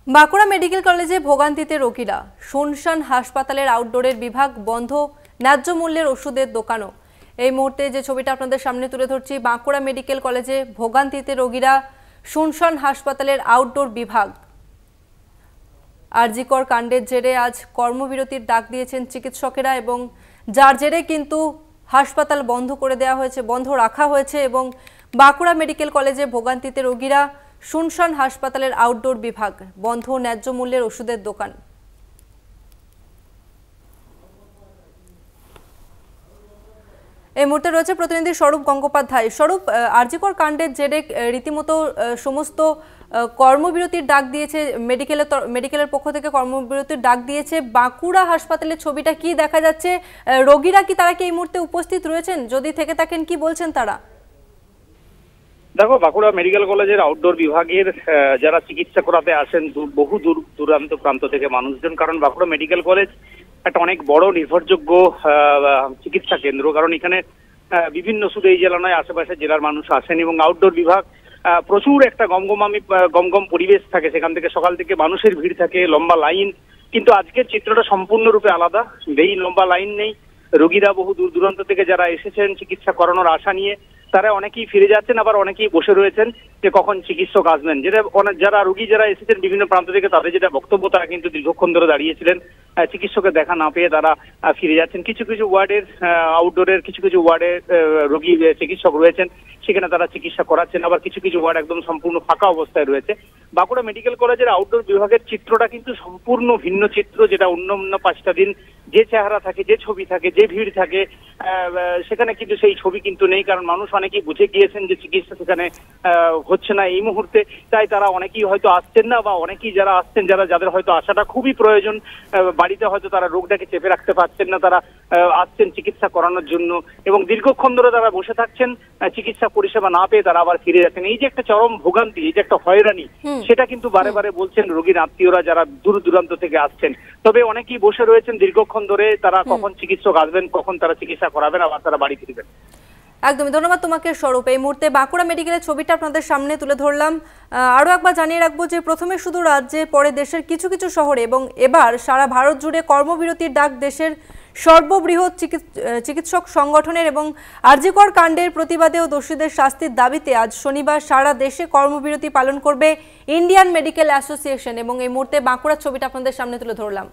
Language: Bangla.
বাঁকুড়া মেডিকেল কলেজে ভোগান্তিতে রোগীরা, শুনশান হাসপাতালের আউটডোরের বিভাগ বন্ধ, ন্যায্য মূল্যের ওষুধের দোকানও। এই মুহূর্তে যে ছবিটা আপনাদের সামনে তুলে ধরছি, বাঁকুড়া মেডিকেল কলেজে ভোগান্তিতে রোগীরা, শুনশান হাসপাতালের আউটডোর বিভাগ। আরজিকর কাণ্ডের জেরে আজ কর্মবিরতির ডাক দিয়েছেন চিকিৎসকেরা এবং যার জেরে কিন্তু হাসপাতাল বন্ধ করে দেওয়া হয়েছে, বন্ধ রাখা হয়েছে এবং বাঁকুড়া মেডিকেল কলেজে ভোগান্তিতে রোগীরা, শুনশান হাসপাতালের আউটডোর বিভাগ বন্ধ, ন্যায্য মূল্যের ওষুধের দোকান। এই মুহূর্তে রয়েছে প্রতিনিধি স্বরূপ গঙ্গোপাধ্যায়। স্বরূপ, আরজিকর কাণ্ডের জেরে রীতিমতো সমস্ত কর্মবিরতির ডাক দিয়েছে মেডিকেলের পক্ষ থেকে, কর্মবিরতির ডাক দিয়েছে। বাঁকুড়া হাসপাতালের ছবিটা কি দেখা যাচ্ছে? রোগীরা কি তারা কি এই মুহূর্তে উপস্থিত রয়েছেন? যদি থেকে থাকেন কি বলছেন তারা? দেখো, বাঁকুড়া মেডিকেল কলেজের আউটডোর বিভাগের যারা চিকিৎসা করাতে আসেন বহু দূরান্ত প্রান্ত থেকে মানুষজন, কারণ বাঁকুড়া মেডিকেল কলেজ একটা অনেক বড় নির্ভরযোগ্য চিকিৎসা কেন্দ্র, কারণ এখানে বিভিন্ন শুধু এই জেলা নয় আশেপাশে জেলার মানুষ আসেন এবং আউটডোর বিভাগ প্রচুর একটা গমগম পরিবেশ থাকে, সেখান থেকে সকাল থেকে মানুষের ভিড় থাকে, লম্বা লাইন। কিন্তু আজকের চিত্রটা সম্পূর্ণরূপে আলাদা, এই লম্বা লাইন নেই। রোগীরা বহু দূর দূরান্ত থেকে যারা এসেছেন চিকিৎসা করানোর আশা নিয়ে, তারা অনেকেই ফিরে যাচ্ছেন, আবার অনেকেই বসে রয়েছেন যে কখন চিকিৎসক আসবেন। যারা রোগী যারা এসেছেন বিভিন্ন প্রান্ত থেকে, তাদের যেটা বক্তব্য, তারা কিন্তু দীর্ঘক্ষণ ধরে দাঁড়িয়েছিলেন, চিকিৎসকের দেখা না পেয়ে তারা ফিরে যাচ্ছেন। কিছু কিছু ওয়ার্ডের আউটডোরের কিছু ওয়ার্ডে রোগী চিকিৎসক রয়েছেন, সেখানে তারা চিকিৎসা করাচ্ছেন, আবার কিছু ওয়ার্ড একদম সম্পূর্ণ ফাঁকা অবস্থায় রয়েছে। বাঁকুড়া মেডিকেল কলেজের আউটডোর বিভাগের চিত্রটা কিন্তু সম্পূর্ণ ভিন্ন চিত্র, যেটা অন্য 5টা দিন যে চেহারা থাকে, যে ছবি থাকে, যে ভিড় থাকে, সেখানে কিন্তু সেই ছবি কিন্তু নেই। কারণ মানুষ অনেকেই বুঝে গিয়েছেন যে চিকিৎসা সেখানে হচ্ছে না এই মুহূর্তে, তাই তারা অনেকেই হয়তো আসছেন না, বা অনেকেই যারা আসছেন, যাদের হয়তো আসাটা খুবই প্রয়োজন, বাড়িতে হয়তো তারা রোগটাকে চেপে রাখতে পারছেন না, তারা আসছেন চিকিৎসা করানোর জন্য এবং দীর্ঘক্ষণ ধরে তারা বসে থাকছেন, চিকিৎসা পরিষেবা না পেয়ে তারা আবার ফিরে যাচ্ছেন। এই যে একটা চরম ভোগান্তি, এই যে একটা হয়রানি, সেটা কিন্তু বারে বারে বলছেন রোগীর আত্মীয়রা যারা দূর দূরান্ত থেকে আসছেন। তবে অনেকেই বসে রয়েছেন দীর্ঘক্ষণ ধরে, তারা কখন চিকিৎসক আসবেন, কখন তারা চিকিৎসা করাবেন, আবার তারা বাড়ি ফিরবেন। একদমই ধন্যবাদ তোমাকে স্বরূপ। এই মুহূর্তে বাঁকুড়া মেডিকেলের ছবিটা আপনাদের সামনে তুলে ধরলাম। আরও একবার জানিয়ে রাখবো যে প্রথমে শুধু রাজ্যে, পরে দেশের কিছু শহরে এবং এবার সারা ভারত জুড়ে কর্মবিরতির ডাক দেশের সর্ববৃহৎ চিকিৎসক সংগঠনের এবং আরজিকর কাণ্ডের প্রতিবাদে ও দোষীদের শাস্তির দাবিতে আজ শনিবার সারা দেশে কর্মবিরতি পালন করবে ইন্ডিয়ান মেডিকেল অ্যাসোসিয়েশন এবং এই মুহূর্তে বাঁকুড়ার ছবিটা আপনাদের সামনে তুলে ধরলাম।